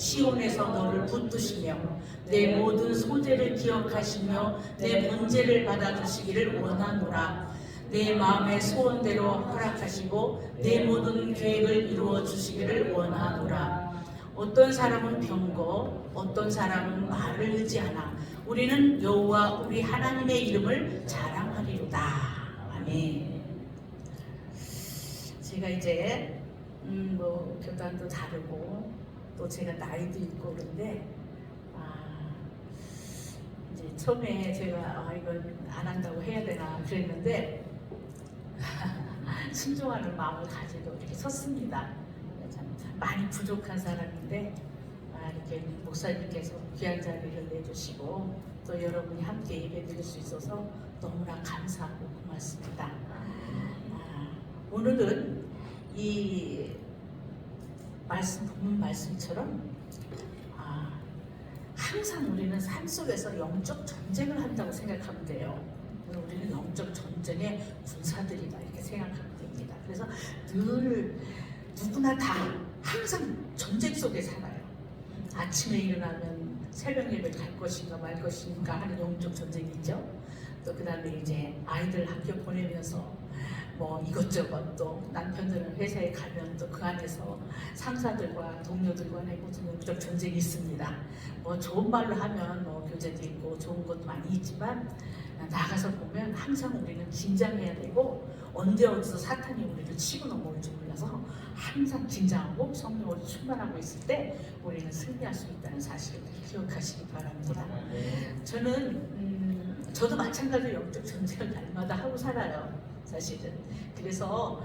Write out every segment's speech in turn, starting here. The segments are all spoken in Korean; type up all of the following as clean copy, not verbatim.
시온에서 너를 붙드시며 내 모든 소재를 기억하시며 내 번제를 받아주시기를 원하노라. 내 마음의 소원대로 허락하시고 내 모든 계획을 이루어 주시기를 원하노라. 어떤 사람은 병거, 어떤 사람은 말을 의지하나 우리는 여호와 우리 하나님의 이름을 자랑하리로다. 아멘. 제가 이제 뭐 교단도 다르고 또 제가 나이도 있고 그런데 이제 처음에 제가 이건 안 한다고 해야 되나 그랬는데 순종하는 마음을 가지고 이렇게 섰습니다. 참 많이 부족한 사람인데 이렇게 목사님께서 귀한 자리를 내주시고 또 여러분이 함께 예배드릴 수 있어서 너무나 감사하고 고맙습니다. 오늘은 이 말씀, 본문 말씀처럼 항상 우리는 삶 속에서 영적 전쟁을 한다고 생각하면 돼요. 우리는 영적 전쟁의 군사들이다 이렇게 생각하면 됩니다. 그래서 늘 누구나 다 항상 전쟁 속에 살아요. 아침에 일어나면 새벽 예배 갈 것인가 말 것인가 하는 영적 전쟁이 있죠. 또 그 다음에 이제 아이들 학교 보내면서 뭐 이것저것 또 남편들은 회사에 가면 또 그 안에서 상사들과 동료들 간에 무슨 영적 전쟁이 있습니다. 뭐 좋은 말로 하면 뭐 교제도 있고 좋은 것도 많이 있지만 나가서 보면 항상 우리는 긴장해야 되고 언제 어디서 사탄이 우리를 치고 넘어올지 몰라서 항상 긴장하고 성령으로 충만하고 있을 때 우리는 승리할 수 있다는 사실을 기억하시기 바랍니다. 저도 마찬가지로 영적 전쟁을 날마다 하고 살아요. 사실은. 그래서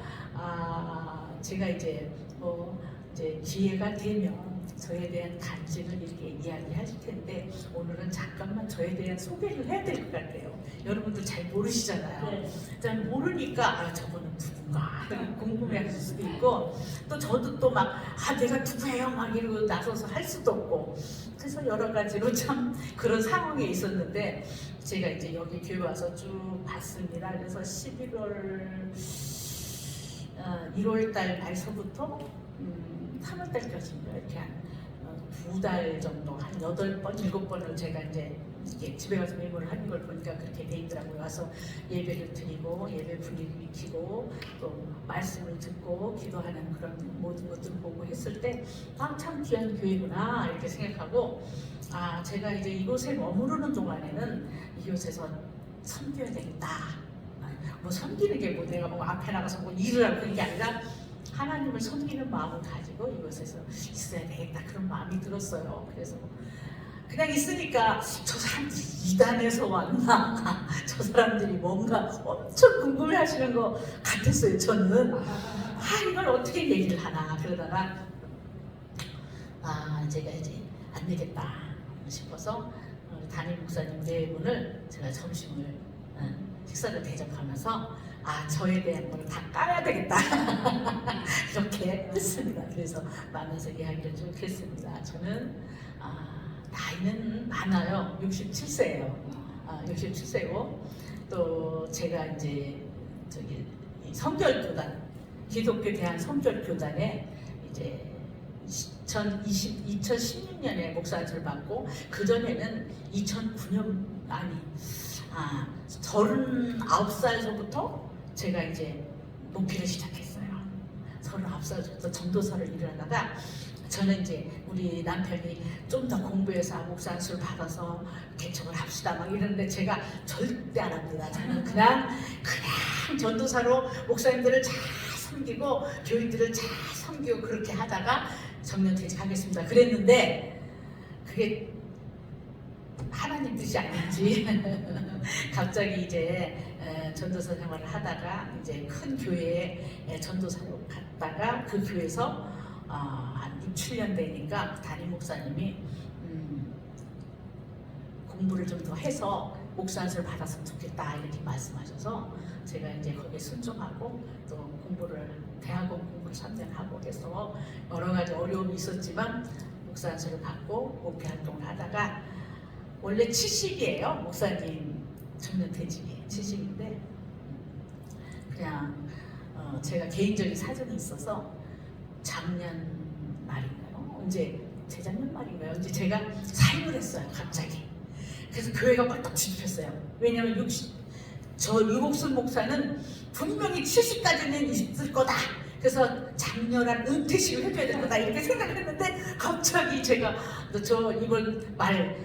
제가 이제 이제 기회가 되면 저에 대한 간증을 이렇게 이야기하실 텐데 오늘은 잠깐만 저에 대한 소개를 해야 될 것 같아요. 여러분들 잘 모르시잖아요. 네. 잘 모르니까 저분은 누군가 궁금해하실 수도 있고 또 저도 또 막 내가 누구예요 막 이러고 나서서 할 수도 없고 그래서 여러 가지로 참 그런 상황에 있었는데 제가 이제 여기 교회 와서 쭉 봤습니다. 그래서 11월 1월달 말서부터 3월달까지인가 이렇게 한 2달 정도 한 8번, 7번을 제가 이제 이게 집에 가서 메모를 하는 걸 보니까 그렇게 돼 있더라고요. 와서 예배를 드리고 예배 분위기 익히고 또 말씀을 듣고 기도하는 그런 모든 것들을 보고 했을 때 참 귀한 교회구나 이렇게 생각하고 제가 이제 이곳에 머무르는 동안에는 이곳에서 섬겨야 되겠다. 뭐 섬기는 게 뭐 내가 뭐 앞에 나가서 뭐 일을 하고 그런 게 아니라 하나님을 섬기는 마음을 가지고 이곳에서 있어야 되겠다 그런 마음이 들었어요. 그래서 그냥 있으니까 저 사람들이 이단에서 왔나 저 사람들이 뭔가 엄청 궁금해하시는 것 같았어요. 저는 이걸 어떻게 얘기를 하나 그러다가 제가 이제 안 되겠다 싶어서 담임 목사님 네 분을 제가 점심을 식사를 대접하면서 저에 대한 걸 다 까야 되겠다 이렇게 했습니다. 그래서 만나서 이야기를 좀 했습니다. 저는 나이는 많아요. 67세예요. 67세고 또 제가 이제 성결교단 기독교 대한 성결교단에 이제 2016년에 목사를 받고 그 전에는 2009년 39살서부터 제가 이제 목회를 시작했어요. 39살부터 전도사를 일을 하다가 저는 이제 우리 남편이 좀 더 공부해서 목사 안수를 받아서 개척을 합시다 막 이러는데 제가 절대 안 합니다. 저는 그냥 전도사로 목사님들을 잘 섬기고 교인들을 잘 섬기고 그렇게 하다가 정년퇴직하겠습니다. 그랬는데 그게 하나님 뜻이 아닌지 갑자기 이제 전도사 생활을 하다가 이제 큰 교회에 전도사로 갔다가 그 교회에서 한 6, 7년 되니까 담임 목사님이 공부를 좀 더 해서 목사 안수를 받았으면 좋겠다 이렇게 말씀하셔서 제가 이제 거기에 순종하고 또 공부를 대학원 공부를 3년 하고 해서 여러 가지 어려움이 있었지만 목사 안수를 받고 목회 활동을 하다가 원래 70이에요. 목사님 정년퇴직이 70인데 그냥 제가 개인적인 사정이 있어서 작년 말인가요? 언제 재작년 말인가요? 이제 제가 사임을 했어요, 갑자기. 그래서 교회가 벌떡 뒤집혔어요. 왜냐면 저 유복순 목사는 분명히 70까지는 있을 거다. 그래서 장렬한 은퇴식을 해줘야 될 거다 이렇게 생각을 했는데 갑자기 제가 저 이번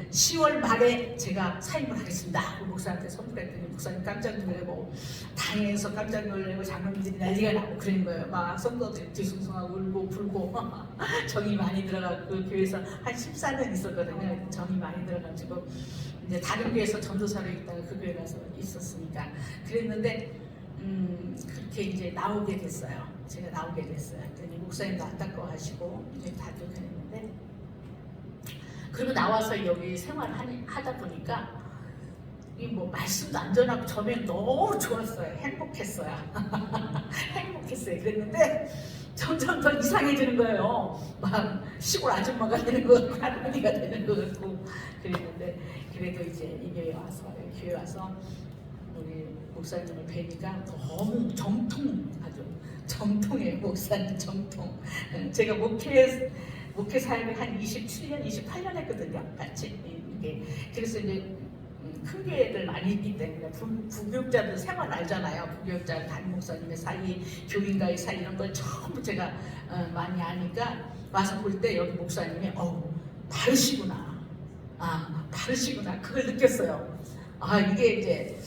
10월 말에 제가 사임을 하겠습니다. 그 목사한테 선물했더니 목사님 깜짝 놀래고 당에서 깜짝 놀래고 장로님들이 난리가 나고 그런 거예요. 막 성도들이 뒤숭숭하고 울고 불고 정이 많이 들어가고 그 교회에서 한 14년 있었거든요. 정이 많이 들어가지고 이제 다른 교회에서 전도사로 있다가 그 교회 가서 있었으니까 그랬는데 그렇게 이제 나오게 됐어요. 제가 나오게 됐어요. 그랬더니 목사님도 안타까워하시고 이제 다들 그랬는데 그리고 나와서 여기 생활하다 보니까 이 뭐 말씀도 안 전하고 저면 너무 좋았어요. 행복했어요. 행복했어요. 그랬는데 점점 더 이상해지는 거예요. 막 시골 아줌마가 되는 것 같고 할머니가 되는 것 같고 그랬는데 그래도 이제 이 교회 와서 우리 목사님을 뵈니까 너무 아주 정통이에요. 목사님 정통. 제가 목회 사역을 한 27년, 28년 했거든요. 같이. 그래서 이제 큰 교회를 많이 있기 때문에 부교육자들 생활 알잖아요. 부교육자 담임 목사님의 사이, 교인과의 사이 이런 걸 전부 제가 많이 아니까 와서 볼 때 여기 목사님이 다르시구나. 다르시구나. 그걸 느꼈어요. 이게 이제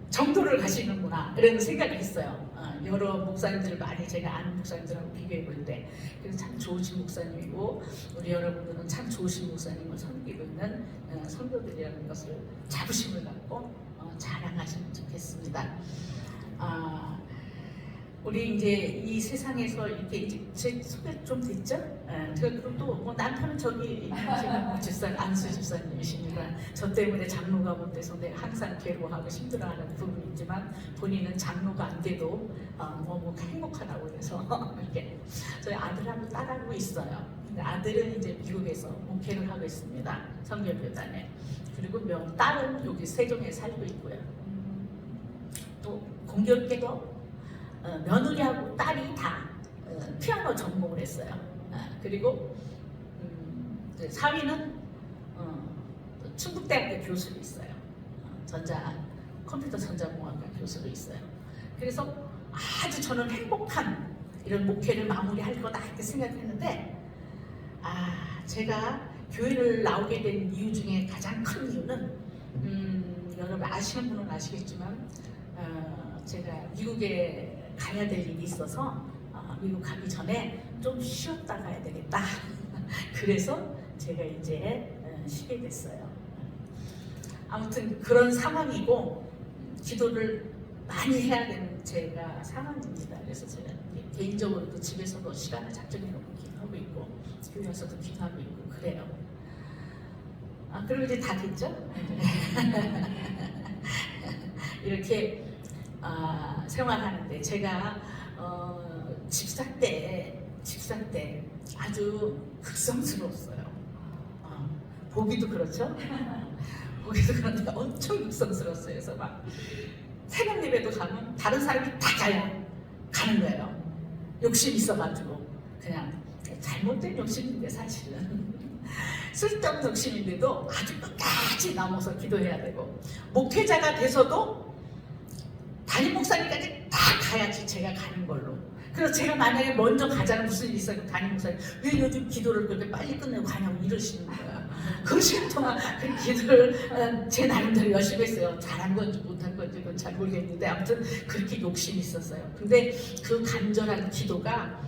정도를 가시는구나 이런 생각이 있어요. 여러 목사님들 많이 제가 아는 목사님들하고 비교해 볼 때 그래서 참 좋으신 목사님이고 우리 여러분들은 참 좋으신 목사님을 섬기고 있는 성도들이라는 것을 자부심을 갖고 자랑하시면 좋겠습니다. 우리 이제 이 세상에서 이렇게 이제 제 소개 좀 됐죠? 그리고 또 남편은 저기 지금 안수 집사님이십니다. 저 때문에 장로가 못 돼서 항상 괴로워하고 힘들어하는 부분이 있지만 본인은 장로가 안 돼도 너무 행복하다고 해서 이렇게 저희 아들하고 딸하고 있어요. 근데 아들은 이제 미국에서 목회를 하고 있습니다. 성결교단에. 그리고 딸은 여기 세종에 살고 있고요. 또 공교롭게도 며느리하고 딸이 다 피아노 전공을 했어요. 그리고 사위는 충북대학교 교수로 있어요. 컴퓨터 전자공학과 교수로 있어요. 그래서 아주 저는 행복한 이런 목회를 마무리할 거다 이렇게 생각했는데 제가 교회를 나오게 된 이유 중에 가장 큰 이유는 여러분 아시는 분은 아시겠지만 제가 미국에 가야 될 일이 있어서 미국 가기 전에 좀 쉬었다 가야 되겠다. 그래서 제가 이제 쉬게 됐어요. 아무튼 그런 상황이고 기도를 많이 해야 되는 제가 상황입니다. 그래서 제가 개인적으로도 집에서도 시간을 작정해 놓고 기도하고 있고 교회 와서도 기도하고 있고 그래요. 그리고 이제 다 됐죠? 이렇게 생활하는데 제가 집사 때 아주 극성스러웠어요. 보기도 그렇죠? 보기도 그런데 엄청 극성스러웠어요. 그래서 막 새벽 예배도 가면 다른 사람이 다 가는 거예요. 욕심 있어가지고 그냥 잘못된 욕심인데 사실은 쓸데없는 욕심인데도 아주 끝까지 남아서 기도해야 되고 목회자가 돼서도 담임 목사님까지 다 가야지 제가 가는 걸로. 그래서 제가 만약에 먼저 가자는 무슨 일이 있어요? 담임 목사님 왜 요즘 기도를 그렇게 빨리 끝내고 가냐고 이러시는 거야. 그 시간 동안 그 기도를 제 나름대로 열심히 했어요. 잘한 건지 못한 건지 그건 잘 모르겠는데 아무튼 그렇게 욕심이 있었어요. 근데 그 간절한 기도가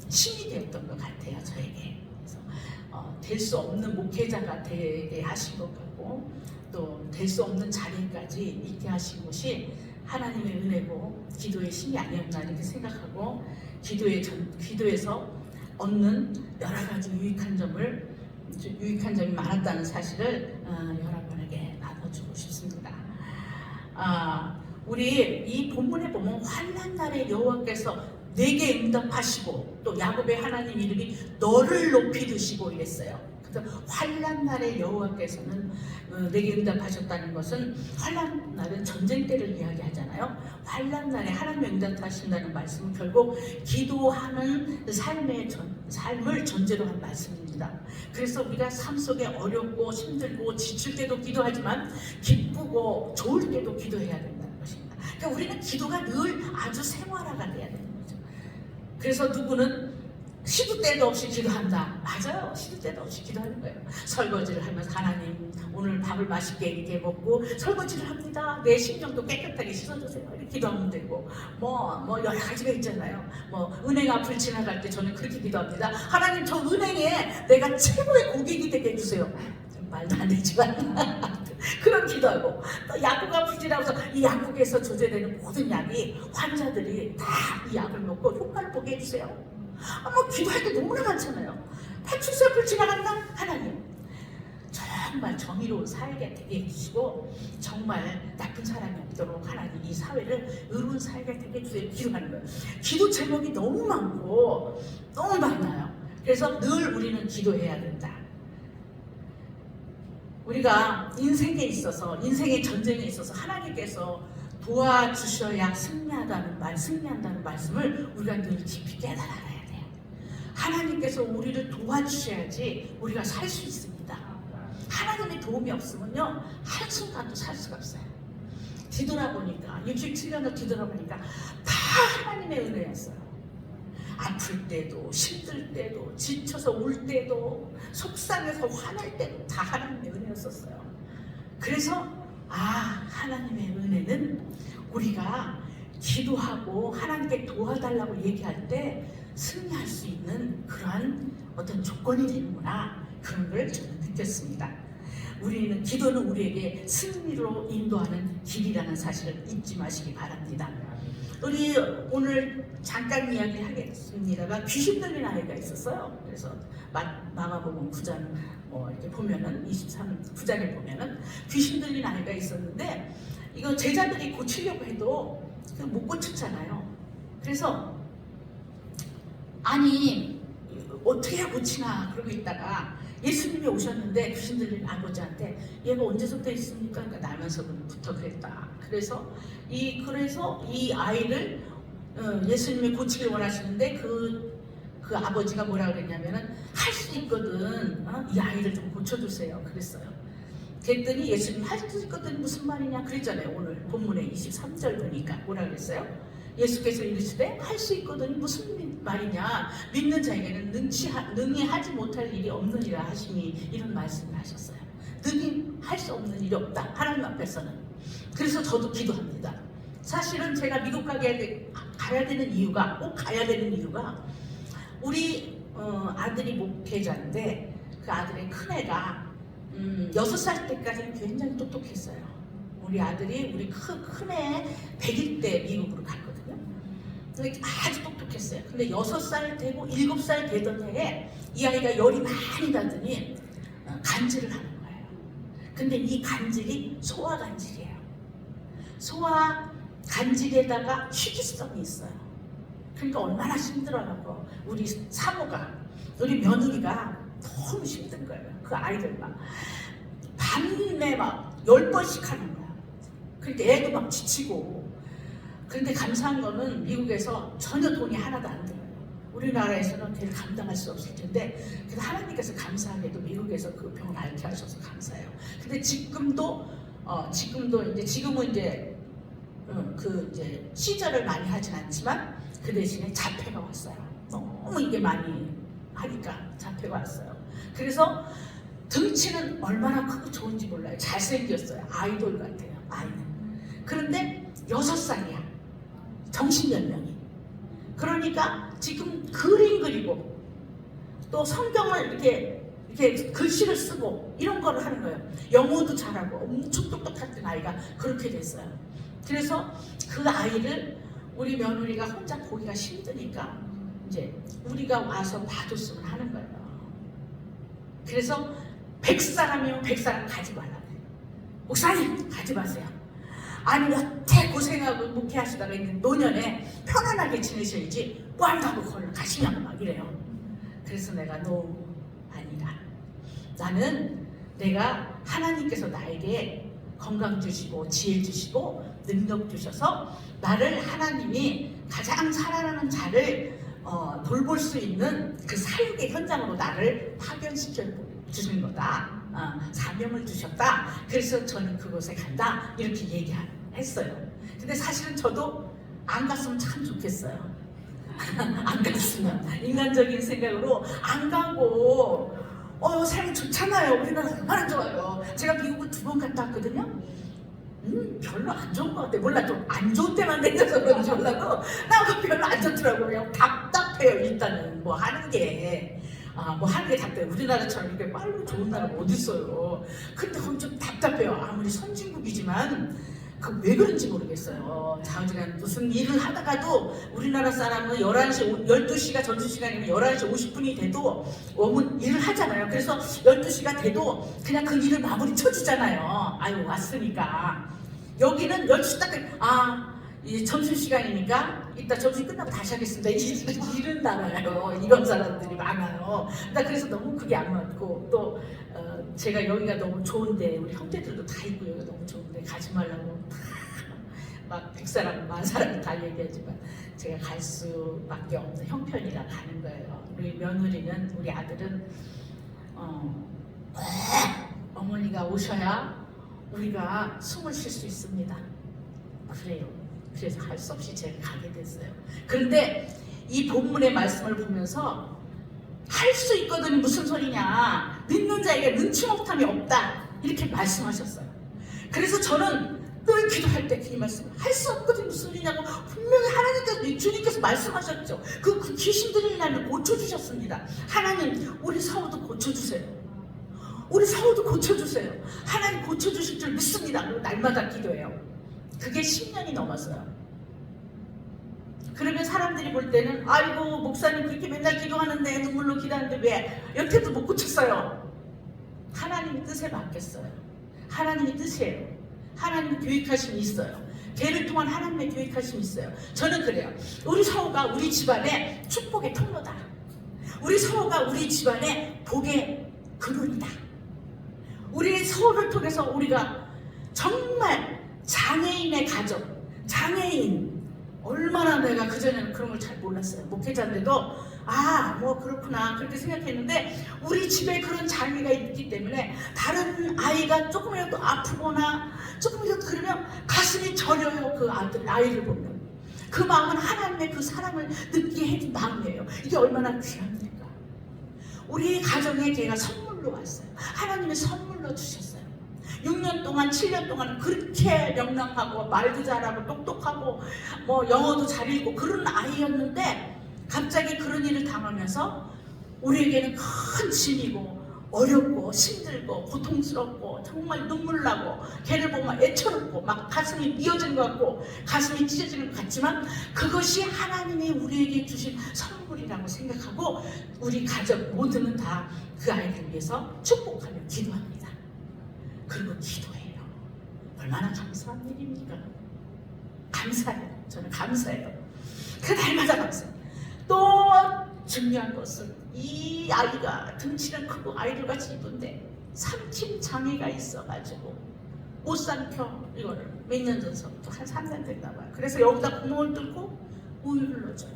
힘이 되었던 것 같아요. 저에게. 그래서 될 수 없는 목회자가 되게 하신 것 같고 또 될 수 없는 자리까지 있게 하신 것이 하나님의 은혜고 기도의 힘이 아니었나 이렇게 생각하고 기도에서 얻는 여러 가지 유익한 점이 많았다는 사실을 여러분에게 나눠주고 싶습니다. 우리 이 본문에 보면 환난 날에 여호와께서 내게 응답하시고 또 야곱의 하나님 이름이 너를 높이 드시고 이랬어요. 그래서 환난 날에 여호와께서는 내게 응답하셨다는 것은 환난 날은 전쟁 때를 이야기하잖아요. 환난 날에 하나님 응답하신다는 말씀은 결국 기도하는 삶을 전제로 한 말씀입니다. 그래서 우리가 삶 속에 어렵고 힘들고 지칠 때도 기도하지만 기쁘고 좋을 때도 기도해야 된다는 것입니다. 그러니까 우리는 기도가 늘 아주 생활화가 돼야 되는 거죠. 그래서 누구는 시도 때도 없이 기도한다. 맞아요. 시도 때도 없이 기도하는 거예요. 설거지를 하면서 하나님 오늘 밥을 맛있게 이렇게 먹고 설거지를 합니다. 내 심령도 깨끗하게 씻어주세요. 이렇게 기도하면 되고 뭐 여러 가지가 있잖아요. 뭐 은행 앞을 지나갈 때 저는 그렇게 기도합니다. 하나님 저 은행에 내가 최고의 고객이 되게 해주세요. 말도 안 되지만 그런 기도하고 또 약국 앞을 지나가서 이 약국에서 조제되는 모든 약이 환자들이 다 이 약을 먹고 효과를 보게 해주세요. 뭐 기도할 게 너무나 많잖아요. 파출소 앞을 지나간다? 하나님 정말 정의로운 사회가 되게 해주시고 정말 나쁜 사람이 없도록 하나님 이 사회를 의로운 사회가 되게 해주세요. 기도하는 거예요. 기도 제목이 너무 많고 너무 많아요. 그래서 늘 우리는 기도해야 된다. 우리가 인생에 있어서 인생의 전쟁에 있어서 하나님께서 도와주셔야 승리한다는 말씀을 우리가 늘 깊이 깨달아야 돼요. 하나님께서 우리를 도와주셔야지 우리가 살 수 있습니다. 하나님의 도움이 없으면요 한순간도 살 수가 없어요. 뒤돌아보니까 67년을 뒤돌아보니까 다 하나님의 은혜였어요. 아플 때도 힘들 때도 지쳐서 울 때도 속상해서 화날 때도 다 하나님의 은혜였었어요. 그래서 하나님의 은혜는 우리가 기도하고 하나님께 도와달라고 얘기할 때 승리할 수 있는 그러한 어떤 조건이 되는구나, 그런 걸 저는 느꼈습니다. 기도는 우리에게 승리로 인도하는 길이라는 사실을 잊지 마시기 바랍니다. 우리 오늘 잠깐 이야기 하겠습니다가 귀신 들린 아이가 있었어요. 그래서 마가복음 9장 이렇게 보면은 9장에 보면은 귀신 들린 아이가 있었는데 이거 제자들이 고치려고 해도 못 고쳤잖아요. 그래서 아니 어떻게 해야 고치나 그러고 있다가 예수님이 오셨는데 귀신 들린 아버지한테 얘가 언제부터 있습니까? 그러니까 나면서부터 그랬다. 그래서 이 아이를 예수님이 고치길 원하시는데 그 아버지가 뭐라 그랬냐면은 할 수 있거든. 이 아이를 좀 고쳐주세요. 그랬어요. 그랬더니 예수님 할 수 있거든 무슨 말이냐 그랬잖아요. 오늘 본문에 23절 보니까 뭐라 그랬어요? 예수께서 이르시되 할 수 있거든 무슨 말이냐, 믿는 자에게는 능히 하지 못할 일이 없느니라 하시니, 이런 말씀을 하셨어요. 능히 할 수 없는 일이 없다, 하나님 앞에서는. 그래서 저도 기도합니다. 사실은 제가 미국 가야 되는 이유가, 꼭 가야 되는 이유가, 우리 아들이 목회자인데 그 아들의 큰애가 6살 때까지는 굉장히 똑똑했어요. 우리 아들이 우리 큰애 100일 때 미국으로 갔거든요. 아주 똑똑했어요. 근데 6살 되고 7살 되던 해에 이 아이가 열이 많이 나더니 간질을 하는 거예요. 근데 이 간질이 소화 간질이에요. 소화 간질에다가 희귀성이 있어요. 그러니까 얼마나 힘들어하고 우리 사모가, 우리 며느리가 너무 힘든 거예요. 그 아이들 막 밤에 막 10번씩 하는 거야. 그러니까 애도 막 지치고. 그런데 감사한 거는 미국에서 전혀 돈이 하나도 안 들어요. 우리나라에서는 걔를 감당할 수 없을 텐데, 그래서 하나님께서 감사하게도 미국에서 그 병을 앓게 하셔서 감사해요. 근데 지금은 이제 시절을 많이 하진 않지만 그 대신에 자폐가 왔어요. 너무 이게 많이 하니까 자폐가 왔어요. 그래서 등치는 얼마나 크고 좋은지 몰라요. 잘생겼어요. 아이돌 같아요. 아이는. 그런데 6살이야. 정신연령이. 그러니까 지금 그림 그리고 또 성경을 이렇게 글씨를 쓰고 이런 거를 하는 거예요. 영어도 잘하고 엄청 똑똑했던 아이가 그렇게 됐어요. 그래서 그 아이를 우리 며느리가 혼자 보기가 힘드니까 이제 우리가 와서 봐줬으면 하는 거예요. 그래서 100사람이면 100사람 가지 말라고 해요. 목사님 가지 마세요. 아니 여태 고생하고 목회하시다가 있는 노년에 편안하게 지내셔야지 뭐 한다고 걸로 가시냐고 막 이래요. 그래서 내가 너 아니라 나는 내가 하나님께서 나에게 건강 주시고 지혜 주시고 능력 주셔서 나를 하나님이 가장 살아나는 자를 돌볼 수 있는 그 사역의 현장으로 나를 파견시켜 주신 거다. 사명을 주셨다. 그래서 저는 그곳에 간다. 이렇게 얘기했어요. 근데 사실은 저도 안 갔으면 참 좋겠어요. 안 갔으면 인간적인 생각으로 안 가고 삶이 좋잖아요. 우리나라 얼마나 좋아요. 제가 미국을 2번 갔다 왔거든요. 별로 안 좋은 것 같아요. 몰라, 좀 안 좋은 때만 생겨서 그런지 몰라도 나 별로 안 좋더라고요. 답답해요. 일단은 뭐 하는 게 답답해요. 우리나라처럼 이렇게 빨리 좋은 나라가 어디 있어요. 근데 거기 좀 답답해요. 아무리 선진국이지만 왜 그런지 모르겠어요. 자우지간 무슨 일을 하다가도 우리나라 사람은 12시가 전주시간이면 11시 50분이 돼도 일을 하잖아요. 그래서 12시가 돼도 그냥 그 일을 마무리 쳐주잖아요. 아유, 왔으니까. 여기는 12시 딱, 이제 점심시간이니까 이따 점심 끝나고 다시 하겠습니다. 이런 나라예요. 이런 사람들이 많아요. 나 그래서 너무 그게 안 맞고, 또 제가 여기가 너무 좋은데 우리 형제들도 다 있고 여기가 너무 좋은데 가지 말라고 막 100사람, 10,000사람이 다 얘기하지만 제가 갈 수밖에 없는 형편이라 가는 거예요. 우리 며느리는, 우리 아들은 어머니가 오셔야 우리가 숨을 쉴 수 있습니다. 그래요. 그래서 할 수 없이 제가 가게 됐어요. 그런데 이 본문의 말씀을 보면서 할 수 있거든 무슨 소리냐, 믿는 자에게 눈치 못함이 없다, 이렇게 말씀하셨어요. 그래서 저는 늘 기도할 때 이 말씀을 할 수 없거든 무슨 소리냐고 분명히 하나님께서, 주님께서 말씀하셨죠. 그 귀신 들린 날을 고쳐주셨습니다. 하나님, 우리 사우도 고쳐주세요. 우리 사우도 고쳐주세요. 하나님 고쳐주실 줄 믿습니다. 날마다 기도해요. 그게 10년이 넘었어요. 그러면 사람들이 볼 때는 아이고 목사님 그렇게 맨날 기도하는데, 눈물로 기도하는데 왜 여태도 못 고쳤어요? 하나님의 뜻에 맡겼어요. 하나님의 뜻이에요. 하나님의 교육하심이 있어요. 걔를 통한 하나님의 교육하심이 있어요. 저는 그래요. 우리 서우가 우리 집안의 축복의 통로다. 우리 서우가 우리 집안의 복의 근원이다. 우리 서우를 통해서 우리가 정말 장애인의 가정, 장애인, 얼마나 내가 그전에는 그런 걸 잘 몰랐어요. 목회자인데도 뭐 그렇구나 그렇게 생각했는데, 우리 집에 그런 장애가 있기 때문에 다른 아이가 조금이라도 아프거나 조금이라도 그러면 가슴이 저려요. 그 아이를 보면 그 마음은 하나님의 그 사랑을 느끼게 해준 마음이에요. 이게 얼마나 귀합니까? 우리 가정에 걔가 선물로 왔어요. 하나님의 선물로 주셨어요. 6년 동안 7년 동안 그렇게 명랑하고 말도 잘하고 똑똑하고 영어도 잘 읽고 그런 아이였는데, 갑자기 그런 일을 당하면서 우리에게는 큰 짐이고 어렵고 힘들고 고통스럽고 정말 눈물 나고, 걔를 보면 애처롭고 막 가슴이 미어진 것 같고 가슴이 찢어지는 것 같지만, 그것이 하나님이 우리에게 주신 선물이라고 생각하고 우리 가족 모두는 다 그 아이를 위해서 축복하며 기도합니다. 그리고 기도해요. 얼마나 감사한 일입니까? 감사해요. 저는 감사해요. 그 날마다 감사해요. 또 중요한 것은 이 아이가 등치는 크고 아이들 같이 이쁜데 삼킴 장애가 있어가지고 못 삼켜. 이거를 몇 년 전서부터 한 3년 됐나 봐요. 그래서 여기다 구멍을 뚫고 우유를 넣어줘요.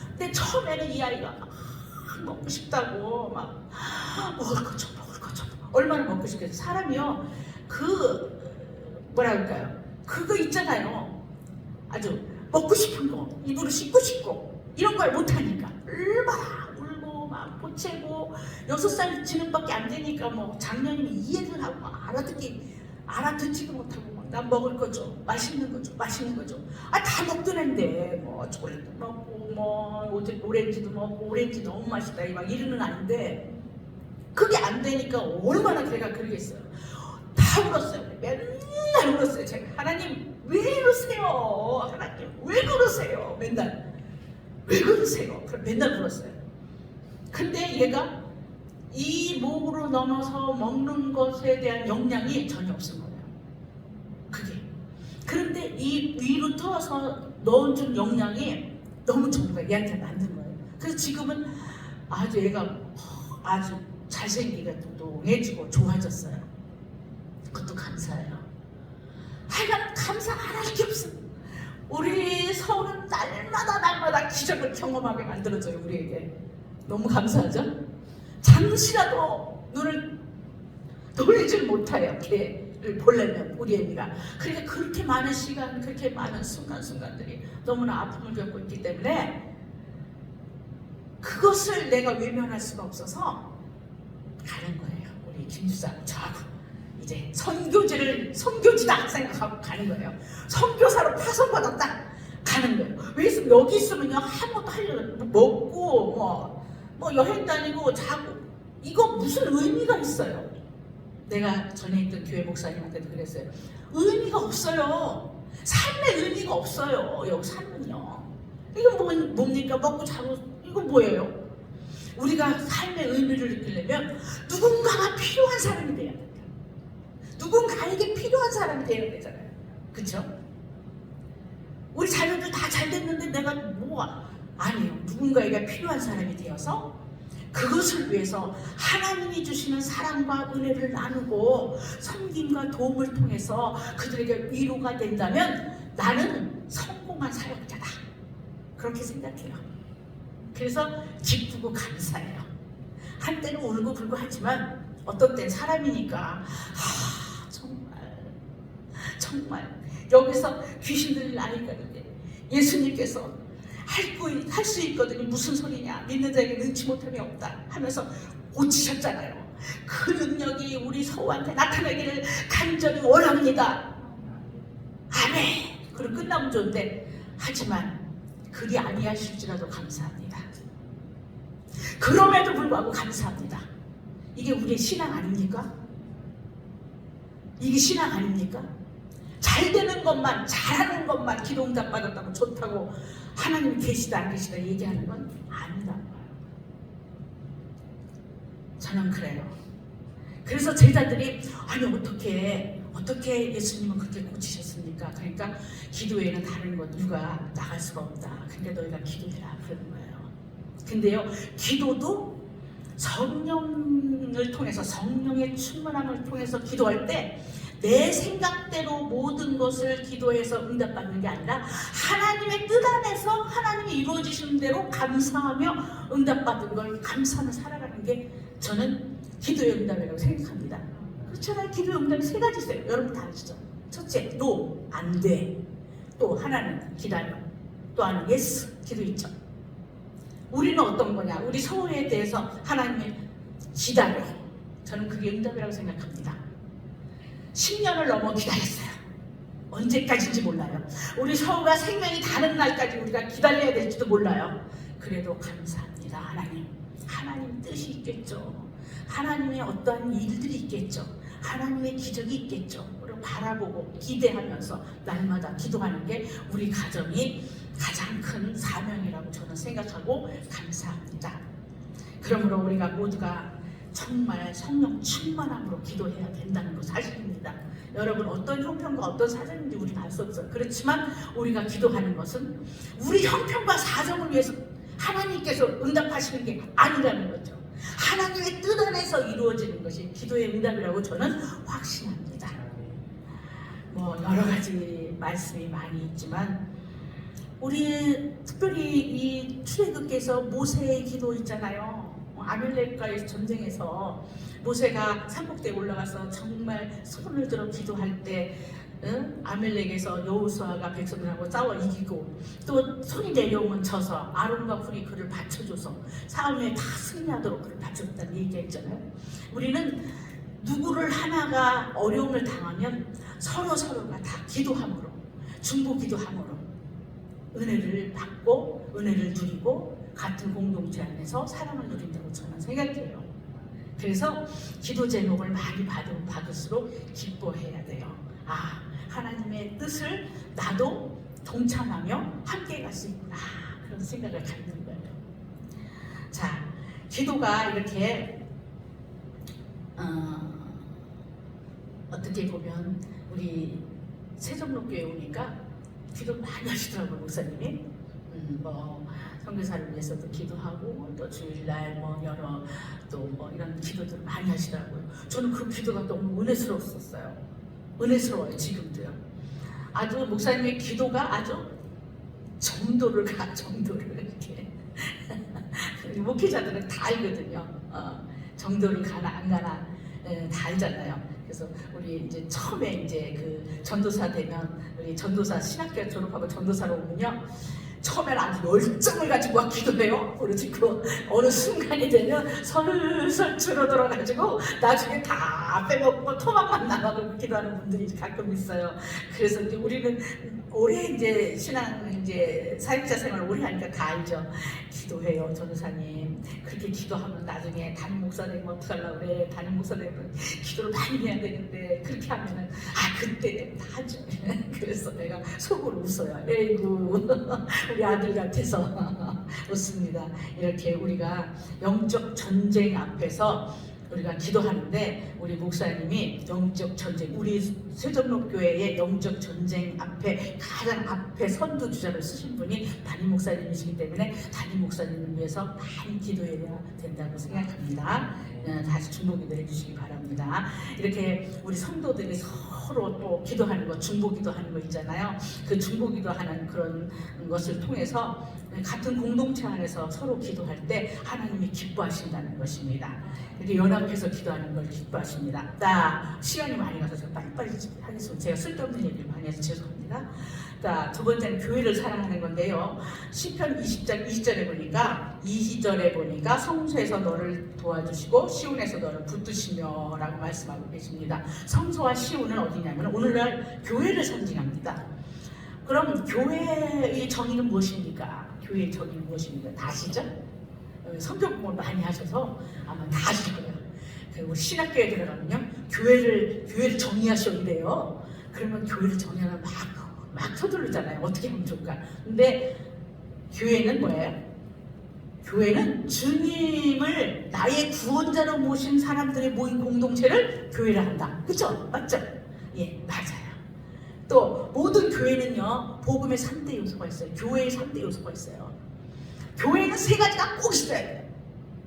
근데 처음에는 이 아이가 먹고 싶다고 막 먹을 거 줘, 먹을 거 줘. 얼마나 먹고 싶겠어요. 사람이요, 뭐라 할까요? 그거 있잖아요. 아주 먹고 싶은 거, 입으로 씹고 싶고 이런 걸 못하니까 얼마나 울고 막 보채고, 6살 지는밖에 안 되니까 작년이면 이해를 하고 알아듣지도 못하고 난 먹을 거 줘, 맛있는 거 줘, 맛있는 거 줘. 다 먹던 애인데 초콜릿도 먹고 오렌지도 먹고, 오렌지 너무 맛있다 막 이러는 아닌데, 그게 안 되니까 얼마나 걔가 그러겠어요. 다 울었어요. 맨날 울었어요. 제가 하나님 왜 이러세요? 하나님 왜 그러세요? 맨날 왜 그러세요? 그럼 맨날 울었어요. 근데 얘가 이 목으로 넘어서 먹는 것에 대한 영향이 전혀 없은 거예요. 그게. 그런데 이 위로 떠서 넣어준 영향이 너무 좋은 거예요. 얘한테 만든 거예요. 그래서 지금은 아주 얘가 아주 잘생기게 뚱뚱해지고 좋아졌어요. 그것도 감사해요. 하여간 감사 안 할 게 없어. 우리 서울은 날마다 기적을 경험하게 만들어줘요. 우리에게 너무 감사하죠. 잠시라도 눈을 돌리질 못해요. 걔를 보려면 우리 애미가. 그러니까 그렇게 많은 시간, 그렇게 많은 순간순간들이 너무나 아픔을 겪고 있기 때문에 그것을 내가 외면할 수가 없어서 가는 거예요. 우리 김주사하고 저하고 이제 선교지다 생각하고 가는 거예요. 선교사로 파송받았다 가는 거예요. 왜 있으면 여기 있으면요 아무것도 하려고 먹고 뭐 여행 다니고 자고 이거 무슨 의미가 있어요? 내가 전에 있던 교회 목사님한테도 그랬어요. 의미가 없어요. 삶의 의미가 없어요. 여기 삶은요. 이건 뭡니까? 먹고 자고 이건 뭐예요? 우리가 삶의 의미를 느끼려면 누군가가 필요한 사람이 돼야 돼요. 누군가에게 필요한 사람이 돼야 되잖아요. 그렇죠? 우리 자녀들 다 잘 됐는데 내가 뭐가 아니에요. 누군가에게 필요한 사람이 되어서 그것을 위해서 하나님이 주시는 사랑과 은혜를 나누고 섬김과 도움을 통해서 그들에게 위로가 된다면 나는 성공한 사역자다. 그렇게 생각해요. 그래서 기쁘고 감사해요. 한때는 울고 불고 하지만 어떤 땐 사람이니까 정말 여기서 귀신 들릴 아이가 있는데 예수님께서 할 수 있거든요. 무슨 소리냐. 믿는 자에게 능치 못함이 없다 하면서 고치셨잖아요. 그 능력이 우리 서우한테 나타나기를 간절히 원합니다. 아멘. 그리고 끝나면 좋은데 하지만 그리 아니하실지라도 감사합니다. 그럼에도 불구하고 감사합니다. 이게 우리의 신앙 아닙니까? 이게 신앙 아닙니까? 잘 되는 것만, 잘하는 것만 기도 응답 받았다고 좋다고 하나님이 계시다 안 계시다 얘기하는 건 아니라는 거예요. 저는 그래요. 그래서 제자들이 아니 어떻게 예수님은 그렇게 고치셨습니까? 그러니까 기도에는 다른 것 누가 나갈 수가 없다. 근데 너희가 기도해라 그러는 거예요. 근데요 기도도 성령을 통해서 성령의 충만함을 통해서 기도할 때 내 생각대로 모든 것을 기도해서 응답받는 게 아니라 하나님의 뜻 안에서 하나님이 이루어지시는 대로 감사하며 응답받은 걸 감사하며 살아가는 게 저는 기도의 응답이라고 생각합니다. 그렇잖아요. 기도의 응답이 세 가지 있어요. 여러분 다 아시죠? 첫째, 노, 안 돼. 또 하나는 기다려. 또 하나는 예스, 기도 있죠. 우리는 어떤 거냐? 우리 서울에 대해서 하나님의 기다려. 저는 그게 응답이라고 생각합니다. 10년을 넘어 기다렸어요. 언제까지인지 몰라요. 우리 서우가 생명이 다른 날까지 우리가 기다려야 될지도 몰라요. 그래도 감사합니다. 하나님 뜻이 있겠죠. 하나님의 어떠한 일들이 있겠죠. 하나님의 기적이 있겠죠. 그리고 바라보고 기대하면서 날마다 기도하는 게 우리 가정이 가장 큰 사명이라고 저는 생각하고 감사합니다. 그러므로 우리가 모두가 정말 성령 충만함으로 기도해야 된다는 것 사실입니다. 여러분 어떤 형편과 어떤 사정인지 우리는 알 수 없어요. 그렇지만 우리가 기도하는 것은 우리 형편과 사정을 위해서 하나님께서 응답하시는 게 아니라는 거죠. 하나님의 뜻 안에서 이루어지는 것이 기도의 응답이라고 저는 확신합니다. 뭐 여러 가지 말씀이 많이 있지만 우리 특별히 이 출애굽기에서 모세의 기도 있잖아요. 아멜렉과의 전쟁에서 모세가 산꼭대에 올라가서 정말 손을 들어 기도할 때 아멜렉에서 여호수아가 백성들하고 싸워 이기고 또 손이 내려오면 져서 아론과 훌이 그를 받쳐줘서 싸움에 다 승리하도록 그를 받쳐줬다는 얘기했잖아요. 우리는 누구를 하나가 어려움을 당하면 서로가 다 기도함으로 중보 기도함으로 은혜를 받고 은혜를 누리고 같은 공동체 안에서 사랑을 누린다고 저는 생각해요. 그래서 기도 제목을 많이 받을수록 기뻐해야 돼요. 하나님의 뜻을 나도 동참하며 함께 갈 수 있구나 그런 생각을 갖는 거예요. 자, 기도가 이렇게 어떻게 보면 우리 세종로교회 오니까 기도 많이 하시더라고요. 목사님이 선교사를 위해서도 기도하고 또 주일날 뭐 여러 또 뭐 이런 기도들을 많이 하시더라고요. 저는 그 기도가 너무 은혜스러웠었어요. 은혜스러워요 지금도요. 아주 목사님의 기도가 아주 정도를 이렇게 목회자들은 다 알거든요. 정도를 가나 안 가나 다 알잖아요. 그래서 우리 이제 처음에 이제 그 전도사 되면 우리 전도사 신학교 졸업하고 전도사로 오면요. 처음에는 아주 열정을 가지고 와 기도해요. 그리고 어느 순간이 되면 설설 줄어들어가지고 나중에 다 빼먹고 토막만 남아가고 기도하는 분들이 가끔 있어요. 그래서 이제 우리는 오래 이제 신앙 이제 사역자 생활을 오래 하니까 다 알죠. 기도해요, 전도사님. 그렇게 기도하면 나중에 담임 목사 되면 어떡하려고 그래. 담임 목사 되면 기도를 많이 해야 되는데 그렇게 하면은 그때 되면 다 하죠. 그래서 내가 속으로 웃어요. 에이구 우리 아들 같아서 웃습니다. 이렇게 우리가 영적 전쟁 앞에서 우리가 기도하는데 우리 목사님이 영적 전쟁, 우리 세종로교회의 영적 전쟁 앞에 가장 앞에 선두주자를 쓰신 분이 담임 목사님이시기 때문에 담임 목사님을 위해서 많이 기도해야 된다고 생각합니다. 다시 중보기도 해주시기 바랍니다. 이렇게 우리 성도들이 서로 또 기도하는 거, 중보기도 하는 거 있잖아요. 그 중보기도 하는 그런 것을 통해서 같은 공동체 안에서 서로 기도할 때 하나님이 기뻐하신다는 것입니다. 이렇게 연합해서 기도하는 걸 기뻐하십니다. 시간이 많이 가서 제가 빨리빨리 하겠습니다. 제가 쓸데없는 얘기를 많이 해서 죄송합니다. 두 번째는 교회를 사랑하는 건데요. 시편 20장 20절에 보니까 2절에 보니까 성소에서 너를 도와주시고 시온에서 너를 붙드시며 라고 말씀하고 계십니다. 성소와 시온은 어디냐면 오늘날 교회를 상징합니다. 그럼 교회의 정의는 무엇입니까? 교회의 정의는 무엇입니까? 다 아시죠? 성경 공부를 많이 하셔서 아마 다 아실 거예요. 그리고 신학교에 들어가면요, 교회를 정의하셔야 그러면 교회를 정의하면 막 서두르잖아요. 어떻게 하면 좋을까? 근데 교회는 뭐예요? 교회는 주님을 나의 구원자로 모신 사람들이 모인 공동체를 교회를 한다. 그렇죠? 맞죠? 예, 맞아요. 또 모든 교회는요, 복음의 3대 요소가 있어요. 교회의 3대 요소가 있어요. 교회는 3가지가 꼭 있어야 돼요.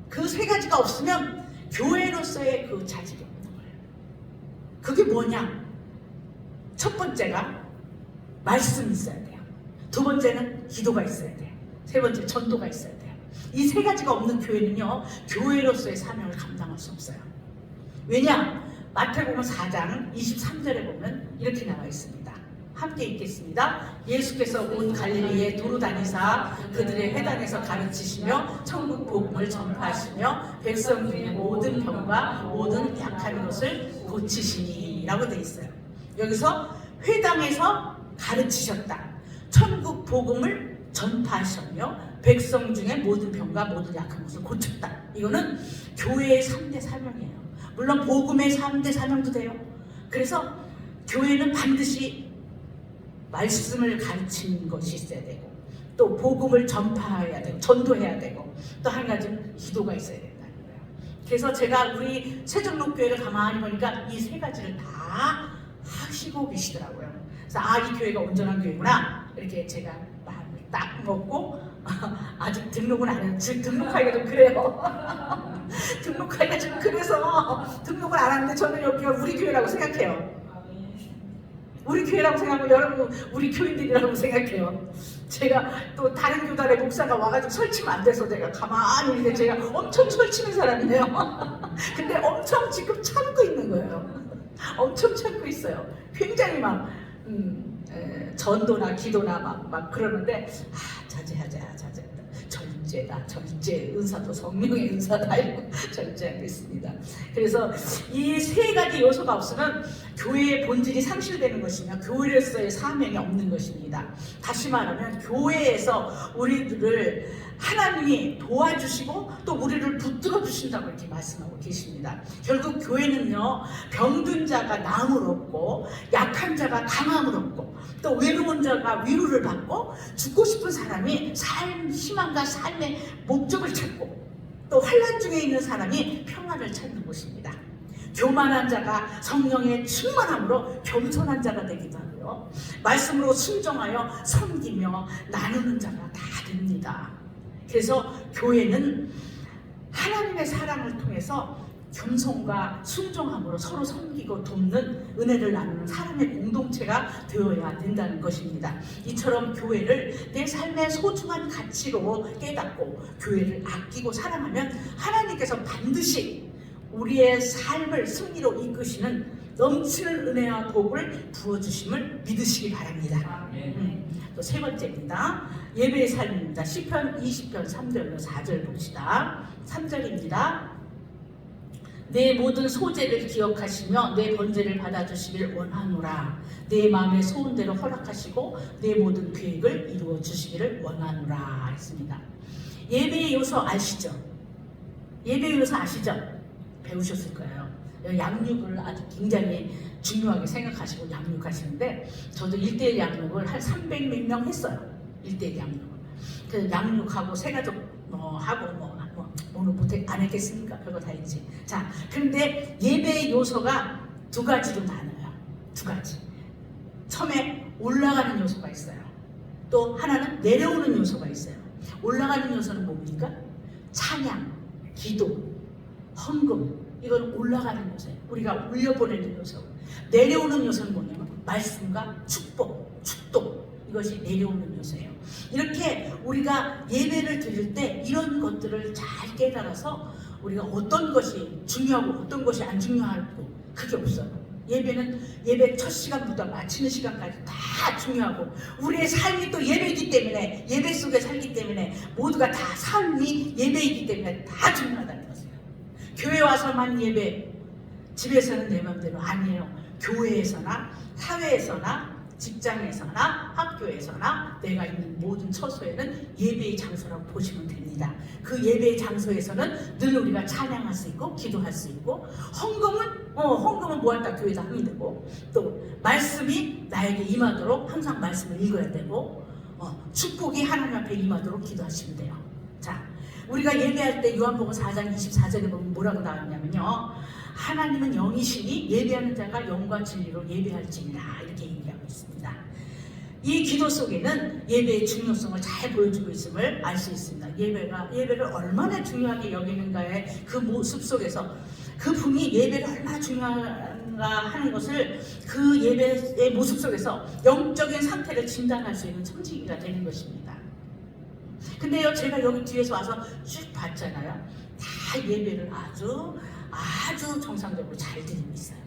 그 3가지가 없으면 교회로서의 그 자질이 없는 거예요. 그게 뭐냐? 첫 번째가 말씀이 있어야 돼요. 두 번째는 기도가 있어야 돼요. 세 번째 전도가 있어야 돼요. 이 3가지가 없는 교회는요, 교회로서의 사명을 감당할 수 없어요. 왜냐? 마태복음 4장 23절에 보면 이렇게 나와 있습니다. 함께 읽겠습니다. 예수께서 온 갈릴리에 도로 다니사 그들의 회당에서 가르치시며 천국 복음을 전파하시며 백성 중에 모든 병과 모든 약한 것을 고치시니 라고 되어 있어요. 여기서 회당에서 가르치셨다. 천국 복음을 전파하셨며 백성 중에 모든 병과 모든 약한 것을 고쳤다. 이거는 교회의 3대 사명이에요. 물론 복음의 3대 사명도 돼요. 그래서 교회는 반드시 말씀을 가르치는 것이 있어야 되고 또 복음을 전파해야 되고 전도해야 되고 또 한 가지는 기도가 있어야 된다는 거예요. 그래서 제가 우리 세종로교회를 가만히 보니까 이 3가지를 다 하시고 계시더라고요. 그래서 이 교회가 온전한 교회구나 이렇게 제가 마음을 딱 먹고 아직 등록은 안 했는데 지금 등록하기가 좀 그래요. 등록하기가 좀 그래서 등록을 안 하는데 저는 여기가 우리 교회라고 생각해요. 우리 교회라고 생각하고 여러분 우리 교인들이라고 생각해요. 제가 또 다른 교단의 목사가 와가지고 설치면 안 돼서 제가 가만히 있는데 제가 엄청 설치는 사람이네요. 근데 엄청 지금 참고 있는 거예요. 엄청 참고 있어요. 굉장히 막 전도나 기도나 막 그러는데 자제하자. 절제 은사도 성령의 은사다 이러고 절제하겠습니다. 그래서 이 3가지 요소가 없으면 교회의 본질이 상실되는 것이며 교회로서의 사명이 없는 것입니다. 다시 말하면 교회에서 우리들을 하나님이 도와주시고 또 우리를 붙들어 주신다고 이렇게 말씀하고 계십니다. 결국 교회는요, 병든 자가 나음을 얻고 약한 자가 강함을 얻고 또 외로운 자가 위로를 받고 죽고 싶은 사람이 희망과 삶의 목적을 찾고 또 환난 중에 있는 사람이 평안을 찾는 곳입니다. 교만한 자가 성령의 충만함으로 겸손한 자가 되기도 하고요, 말씀으로 순종하여 섬기며 나누는 자가 다 됩니다. 그래서 교회는 하나님의 사랑을 통해서 겸손과 순종함으로 서로 섬기고 돕는 은혜를 나누는 사람의 공동체가 되어야 된다는 것입니다. 이처럼 교회를 내 삶의 소중한 가치로 깨닫고 교회를 아끼고 사랑하면 하나님께서 반드시 우리의 삶을 승리로 이끄시는 넘치는 은혜와 복을 부어주심을 믿으시기 바랍니다. 또 세 번째입니다. 예배의 삶입니다. 시편 20편 3절로 4절 봅시다. 3절입니다. 내 모든 소재를 기억하시며 내 번제를 받아주시길 원하노라. 내 마음의 소원대로 허락하시고 내 모든 계획을 이루어 주시기를 원하노라 했습니다. 예배의 요소 아시죠? 예배의 요소 아시죠? 배우셨을 거예요. 양육을 아주 굉장히 중요하게 생각하시고 양육하시는데 저도 1:1 양육을 한 300몇 명 했어요. 1:1 양육을. 그 양육하고 새가족 하고 오늘 못해 안 했겠습니까? 별거 다 했지. 자, 그런데 예배의 요소가 두 가지로 나눠요. 두 가지. 처음에 올라가는 요소가 있어요. 또 하나는 내려오는 요소가 있어요. 올라가는 요소는 뭡니까? 찬양, 기도, 헌금. 이건 올라가는 요소예요. 우리가 올려보내는 요소. 내려오는 요소는 뭐냐면 말씀과 축복, 축도. 이것이 내려오는 요소예요. 이렇게 우리가 예배를 드릴 때 이런 것들을 잘 깨달아서 우리가 어떤 것이 중요하고 어떤 것이 안 중요하고 그게 없어요. 예배는 예배 첫 시간부터 마치는 시간까지 다 중요하고 우리의 삶이 또 예배이기 때문에 예배 속에 살기 때문에 모두가 다 삶이 예배이기 때문에 다 중요하다는 것이에요. 교회 와서만 예배, 집에서는 내 마음대로 아니에요. 교회에서나 사회에서나 직장에서나 학교에서나 내가 있는 모든 처소에는 예배의 장소라고 보시면 됩니다. 그 예배의 장소에서는 늘 우리가 찬양할 수 있고 기도할 수 있고 헌금은 뭐할까 교회에다 하면 되고 또 말씀이 나에게 임하도록 항상 말씀을 읽어야 되고 축복이 하나님 앞에 임하도록 기도하시면 돼요. 자, 우리가 예배할 때 요한복음 4장 24절에 보면 뭐라고 나왔냐면요. 하나님은 영이시니 예배하는 자가 영과 진리로 예배할지니라 이렇게 얘기하고 있습니다. 이 기도 속에는 예배의 중요성을 잘 보여주고 있음을 알 수 있습니다. 예배를 얼마나 중요하게 여기는가의 그 모습 속에서 그분이 예배를 얼마나 중요한가 하는 것을 그 예배의 모습 속에서 영적인 상태를 진단할 수 있는 청지기가 되는 것입니다. 근데요, 제가 여기 뒤에서 와서 쭉 봤잖아요. 다 예배를 아주 정상적으로 잘 드리고 있어요.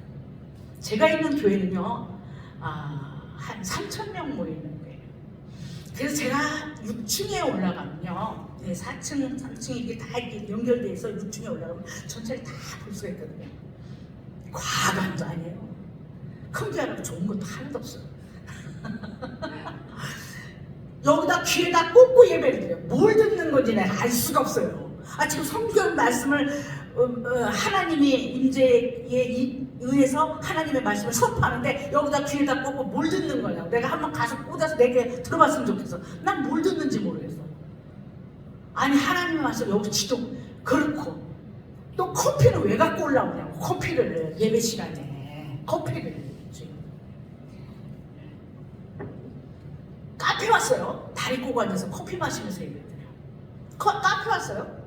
제가 있는 교회는요, 한 3,000명 모이는 거예요. 그래서 제가 6층에 올라가면요, 네, 4층, 3층이 이렇게 다 이렇게 연결되어 있어 6층에 올라가면 전체를 다 볼 수가 있거든요. 과관도 아니에요. 큰 게 아니고 좋은 것도 하나도 없어요. 여기다 귀에다 꽂고 예배를 드려요. 뭘 듣는 건지 내가 알 수가 없어요. 지금 성경 말씀을 하나님의 임재에 의해서 하나님의 말씀을 선포하는데 여기다 귀에다 꽂고 뭘 듣는 거냐고. 내가 한번 가서 꽂아서 내게 들어봤으면 좋겠어. 난 뭘 듣는지 모르겠어. 아니 하나님의 말씀 여기 지도 그렇고 또 커피는 왜 갖고 올라오냐고. 커피를 예배 시간에 커피를 카페 왔어요. 다리 꼬고 앉아서 커피 마시면서 예배 드려요. 카페 왔어요.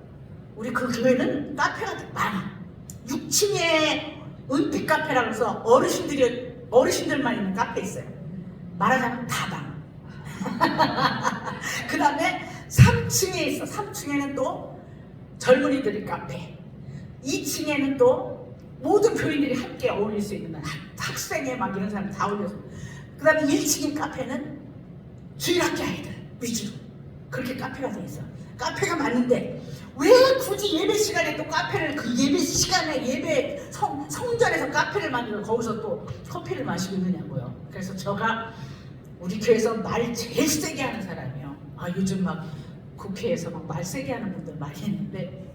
우리 그 교회는 카페가 많아. 6층에 은빛 카페라고 해서 어르신들만 있는 카페 있어요. 말하자면 다방. 그 다음에 3층에 있어. 3층에는 또 젊은이들의 카페. 2층에는 또 모든 교인들이 함께 어울릴 수 있는 학생회 막 이런 사람 다 어울려서. 그 다음에 1층의 카페는 주일학교 아이들 위주로 그렇게 카페가 돼 있어. 카페가 많은데 왜 굳이 예배 시간에 또 카페를 그 예배 시간에 예배 성전에서 카페를 만들어 거기서 또 커피를 마시고 있느냐고요. 그래서 제가 우리 교회에서 말 제일 세게 하는 사람이에요. 요즘 막 국회에서 막 말 세게 하는 분들 많이 있는데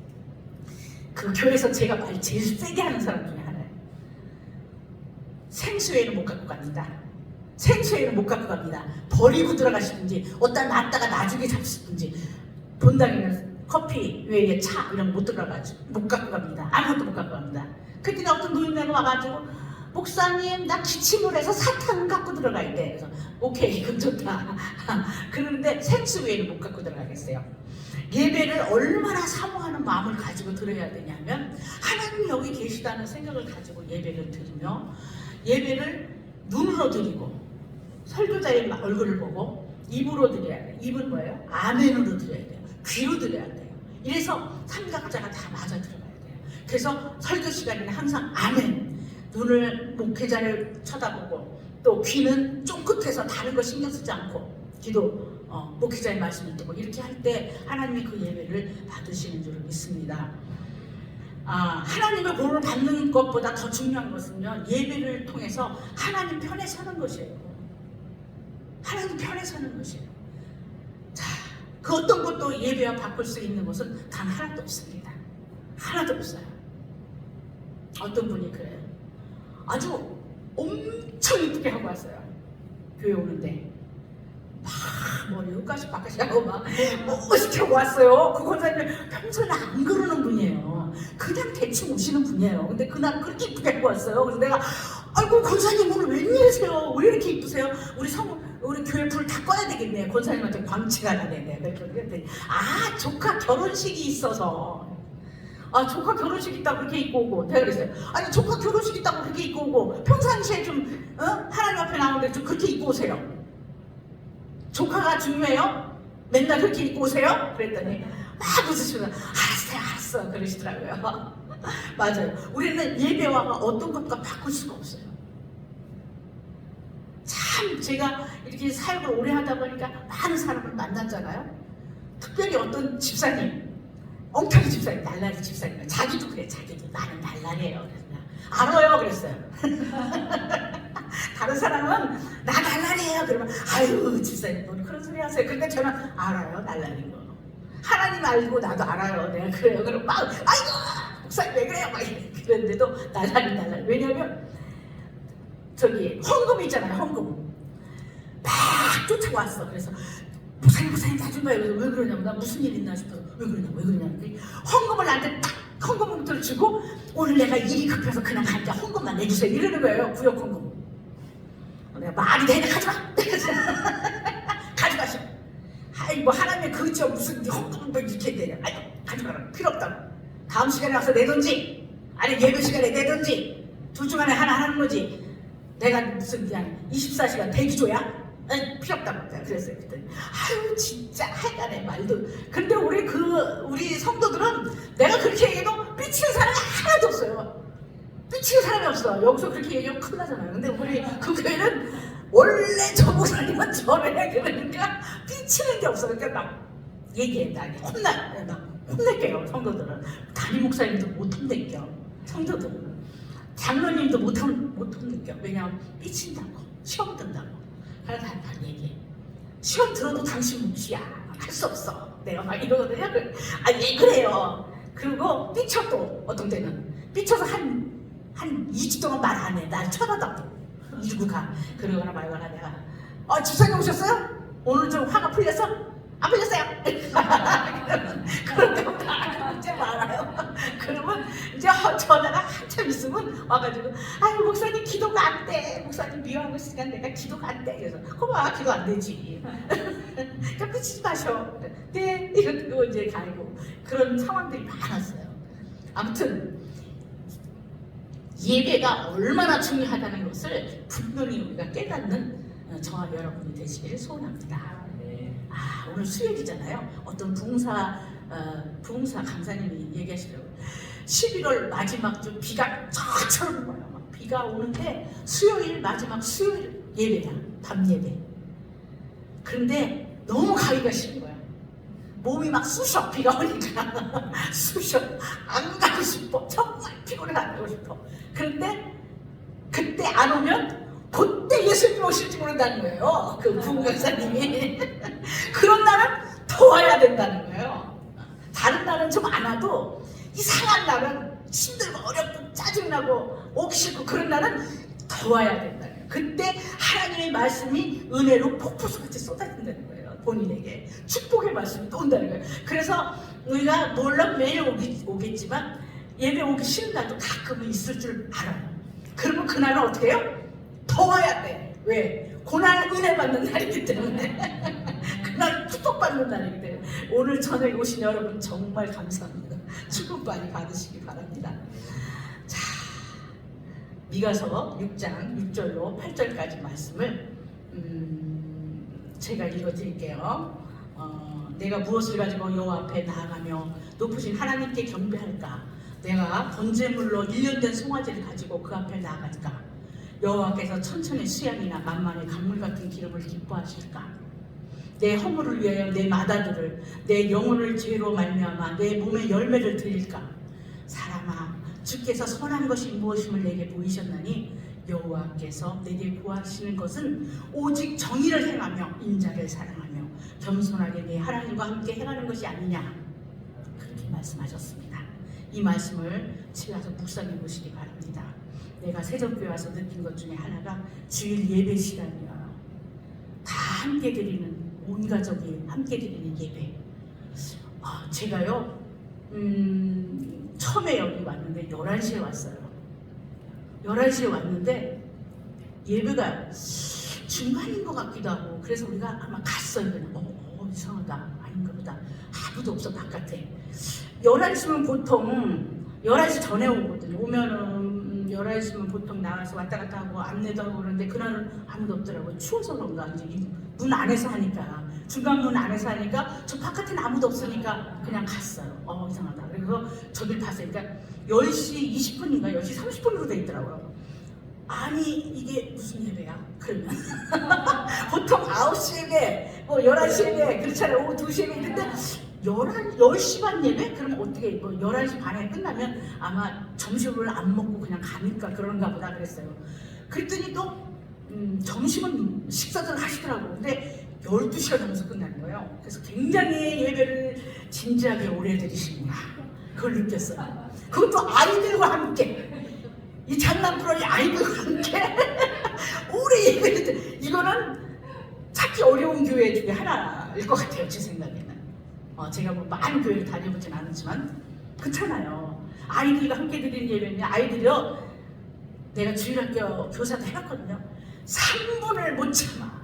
그 교회에서 제가 말 제일 세게 하는 사람 중에 하나예요. 생수회는 못 갖고 갑니다. 생수회는 못 갖고 갑니다. 버리고 들어가시든지 어디다 놨다가 나중에 잡수든지 본당에는 커피 외에 차 이런 거 못 갖고 갑니다. 아무것도 못 갖고 갑니다. 그때 어떤 노인네가 와가지고 목사님 나 기침을 해서 사탕 갖고 들어가야 돼. 그래서 오케이 그건 좋다. 그런데 생수회를 못 갖고 들어가겠어요. 예배를 얼마나 사모하는 마음을 가지고 드려야 되냐면 하나님이 여기 계시다는 생각을 가지고 예배를 드리며 예배를 눈으로 드리고 설교자의 얼굴을 보고 입으로 드려야 돼요. 입은 뭐예요? 아멘으로 드려야 돼요. 귀로 드려야 돼요. 이래서 삼각자가 다 맞아 들어가야 돼요. 그래서 설교 시간에는 항상 아멘, 눈을 목회자를 쳐다보고 또 귀는 쫑긋해서 다른 거 신경 쓰지 않고 기도 목회자의 말씀을 듣고 이렇게 할 때 하나님이 그 예배를 받으시는 줄을 믿습니다. 하나님의 보호를 받는 것보다 더 중요한 것은요, 예배를 통해서 하나님 편에 서는 것이에요. 하나님 편에 서는 것이에요. 자, 그 어떤 것도 예배와 바꿀 수 있는 것은 단 하나도 없습니다. 하나도 없어요. 어떤 분이 그래요. 아주 엄청 이쁘게 하고 왔어요. 교회 오는데 막 머리 여기까지 바까지 하고 막 멋있게 하고 왔어요. 그 권사님이 평소에는 안 그러는 분이에요. 그냥 대충 오시는 분이에요. 근데 그날 그렇게 이쁘게 하고 왔어요. 그래서 내가 아이고 권사님 오늘 웬일이세요? 왜 이렇게 이쁘세요? 우리 교회 불 다 꺼야 되겠네. 권사님한테 광채가 나네. 그랬더니 조카 결혼식이 있어서 조카 결혼식 있다고 그렇게 입고 오고. 내가 그랬어요. 아니 조카 결혼식 있다고 그렇게 입고 오고 평상시에 좀 하나님 앞에 나오는데 좀 그렇게 입고 오세요. 조카가 중요해요? 맨날 그렇게 입고 오세요? 그랬더니 막 웃으시면서 알았어 그러시더라고요. 맞아요. 우리는 예배와 어떤 것과 바꿀 수가 없어요. 참 제가 이렇게 사역을 오래 하다 보니까 많은 사람을 만났잖아요. 특별히 어떤 집사님, 엉터리 집사님, 날라리 집사님, 자기도 그래. 자기도 나는 날라리예요. 그래서 알아요 그랬어요. 다른 사람은 나 날라리예요 그러면 아유 집사님 뭐 그런 소리 하세요. 근데 저는 알아요 날라리인 거. 하나님 알고 나도 알아요. 내가 그래요. 그럼 막 아이고 목사님 왜 그래요? 막 그랬는데도 날라리. 왜냐면 저기 헌금 있잖아요. 헌금 막 쫓아왔어. 그래서 목사님 나 좀 봐요. 왜 그러냐고. 나 무슨 일 있나 싶어서 왜 그러냐고. 헌금을 나한테 딱 헌금 봉투를 주고 오늘 내가 일이 급해서 그냥 가니까 헌금만 내주세요 이러는 거예요. 구역 헌금. 내가 말이 되냐 가지마. 가져가시오. 아이 뭐 하나님의 그저 무슨 헌금을 뭐 이렇게 되냐. 아이 가져가라. 필요 없다고. 다음 시간에 와서 내든지 아니 예배 시간에 내든지 둘 중 하나 하는 거지. 내가 무슨 그냥 24시간 대기조야? 아니, 필요 없다고 그랬어요. 그랬더니 아유 진짜 하여간에 말도. 근데 우리 성도들은 내가 그렇게 얘기해도 삐치는 사람이 하나도 없어요. 삐치는 사람이 없어. 여기서 그렇게 얘기하면 큰일 나잖아요. 근데 우리 그 교회는 원래 저 목사님은 저래. 그러니까 삐치는 게 없어. 그러니까 막 얘기해. 나 혼낼게요. 성도들은 담임 목사님도 못 혼낼게요. 성도들은 장로님도 못 혼낼게요. 왜냐하면 삐친다고 시험 든다고. 그래서 다 얘기해. 시험 들어도 당신 몫이야. 할 수 없어. 내가 막 이러거든요. 왜 그래요. 그리고 삐쳐도 어떤 때는 삐쳐서 한 2주 동안 말 안 해. 날 쳐다도 이러고 가. 그러거나 말거나 내가 집사님 오셨어요? 오늘 좀 화가 풀렸어? 안 풀렸어요? 그런다고 다 이제 말아요. 그러면 이제 전화가 한참 있으면 와가지고 아유 목사님 기도가 안 돼. 목사님 미워하고 있으니까 내가 기도가 안 돼. 그래서 그만 기도 안 되지. 그러니까 삐치지 마셔. 네 이러고 이제 가고 그런 상황들이 많았어요. 아무튼 예배가 얼마나 중요하다는 것을 분명히 우리가 깨닫는 저와 여러분이 되시기를 소원합니다. 오늘 수요일이잖아요. 어떤 부흥사 강사님이 얘기하시더라고요. 11월 마지막 주 비가 저처럼 와요. 막 비가 오는데 수요일 마지막 수요일 예배야. 밤 예배. 그런데 너무 가기가 싫은 거야. 몸이 막 쑤셔. 비가 오니까 쑤셔. 안 가고 싶어. 정말 피곤해 안 가고 싶어. 그런데 그때 안 오면 그때 예수님 오실지 모른다는 거예요. 그 부흥강사님이. 그런 날은 더 와야 된다는 거예요. 다른 날은 좀 안 와도 이상한 날은 힘들고 어렵고 짜증나고 오기 싫고 그런 날은 더 와야 된다는 거예요. 그때 하나님의 말씀이 은혜로 폭포수같이 쏟아진다는 거예요. 본인에게 축복의 말씀이 또 온다는 거예요. 그래서 우리가 물론 매일 오겠지만 예배 오기 싫은 날도 가끔은 있을 줄 알아요. 그러면 그날은 어떻게 해요? 더 와야 돼. 왜? 고난 은혜 받는 날이기 때문에. 그날 축복받는 날이기 때문에. 오늘 저녁에 오신 여러분 정말 감사합니다. 축복 많이 받으시기 바랍니다. 자, 미가서 6장 6절로 8절까지 말씀을 제가 읽어드릴게요. 내가 무엇을 가지고 여호와 앞에 나아가며 높으신 하나님께 경배할까? 내가 번제물로 1년 된 송아지를 가지고 그 앞에 나아갈까? 여호와께서 천천의 수양이나 만만의 강물 같은 기름을 기뻐하실까? 내 허물을 위하여 내 마다들을, 내 영혼을 죄로 말미암아 내 몸에 열매를 드릴까? 사람아, 주께서 선한 것이 무엇임을 내게 보이셨나니 여호와께서 내게 구하시는 것은 오직 정의를 행하며 인자를 사랑하며 겸손하게 내 하나님과 함께 행하는 것이 아니냐, 그렇게 말씀하셨습니다. 이 말씀을 집에 와서 묵상해 보시기 바랍니다. 내가 세전교회 와서 느낀 것 중에 하나가 주일 예배 시간이에요. 다 함께 드리는, 온 가족이 함께 드리는 예배. 제가요 처음에 여기 왔는데 11시에 왔어요. 11시에 왔는데 예배가 중간인 것 같기도 하고, 그래서 우리가 아마 갔어요. 이상하다, 아닌가 보다. 아무도 없어 바깥에. 11시면 보통 11시 전에 오거든요. 오면은 11시면 보통 나가서 왔다 갔다 하고 안내도 하고 그러는데 그날은 아무도 없더라고요. 추워서 그런가, 이제 문 안에서 하니까, 중간 문 안에서 하니까 저 바깥에는 아무도 없으니까 그냥 갔어요. 이상하다. 그래서 저길 봤어요. 그러니까 10시 20분인가 10시 30분으로 돼 있더라고요. 아니 이게 무슨 예배야? 그러면 보통 9시 예배, 뭐 11시 예배, 그렇잖아요. 오후 2시 예배. 근데 10시 반 예배? 그러면 어떻게, 뭐 11시 반에 끝나면 아마 점심을 안 먹고 그냥 가니까 그런가 보다 그랬어요. 그랬더니 또 점심은 식사를 하시더라고요. 근데 12시가 넘어서 끝나는 거예요. 그래서 굉장히 예배를 진지하게 오래 드리시구나, 그걸 느꼈어요. 그것도 아이들과 함께, 이 장난꾸러기 아이들과 함께 오래 예배를 드리, 이거는 찾기 어려운 교회 중에 하나일 것 같아요, 제 생각에는. 제가 뭐 많은 교회를 다녀보진 않았지만 그렇잖아요. 아이들과 함께 드리는 예배는, 아이들이요, 내가 주일학교 교사도 해봤거든요. 3분을 못 참아.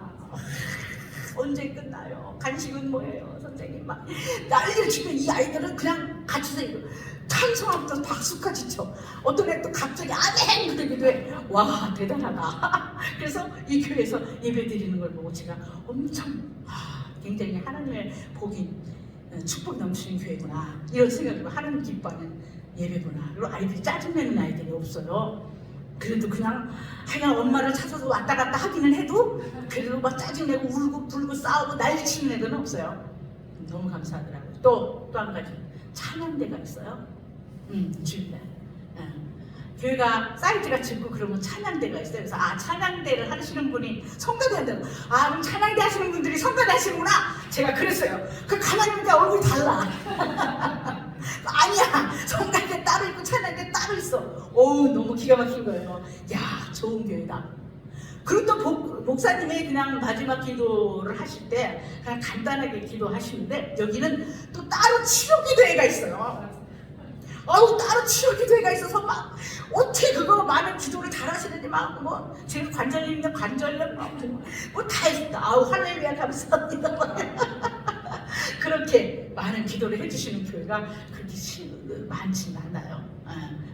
언제 끝나요? 간식은 뭐예요? 선생님 막 난리를 치면 이 아이들은 그냥 같이 서 찬송하면서 박수까지 쳐. 어떤 애 또 갑자기 아멘 그러기도 해. 와, 대단하다. 그래서 이 교회에서 예배 드리는 걸 보고 제가 엄청 굉장히 하나님의 복이, 축복 넘치는 교회구나, 이런 생각이고, 하나님 기뻐하는 예배구나. 그리고 아이들이 짜증내는 아이들이 없어요. 그래도 그냥 엄마를 찾아서 왔다 갔다 하기는 해도 그래도 막 짜증내고 울고 불고 싸우고 난리치는 애들은 없어요. 너무 감사하더라고요. 또 한 가지 찬양대가 있어요. 주일날 교회가 사이즈가 짙고 그러면 찬양대가 있어요. 그래서 찬양대를 하시는 분이 성가대 한다고. 그럼 찬양대 하시는 분들이 성가대 하시는구나. 제가 그랬어요. 가만히 보니까 얼굴이 달라. 아니야, 성가대 따로 있고 찬양대 따로 있어. 너무 기가 막힌 거예요. 야, 좋은 교회다. 그리고 또 목사님이 그냥 마지막 기도를 하실 때 그냥 간단하게 기도하시는데, 여기는 또 따로 치료 기도회가 있어요. 따로 치료 기도회가 있어서 막 어떻게 그거 많은 기도를 잘 하시는지, 막 뭐 제가 관절염 있는 관절염 뭐 다 있다. 할렐루야 감사합니다. 그렇게 많은 기도를 해주시는 교회가 그렇게 많지는 않아요.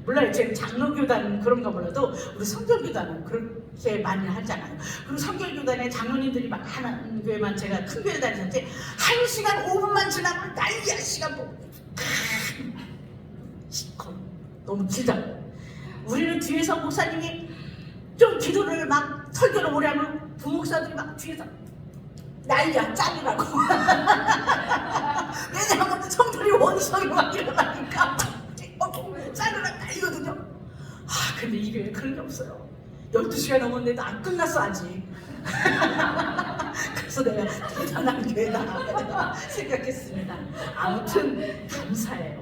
물론 지금 장로교단은 그런가 몰라도 우리 성결교단은 그렇게 많이 하잖아요. 그리고 성결교단에 장로님들이 많은 교회만, 제가 큰 교회 다니는데 1시간 5분만 지나면 난리야. 시간 너무 길다. 우리는 뒤에서 목사님이 좀 기도를 막 설교를 오래 하면 부목사들이 막 뒤에서 난리야, 짱이라고. 왜냐하면 성들이 원성이 막 일어나니까 짱이라 난리거든요. 근데 이 교회 그런 게 없어요. 12시가 넘었는데도 안 끝났어 아직. 그래서 내가 대단한 교회다 생각했습니다. 아무튼 감사해요.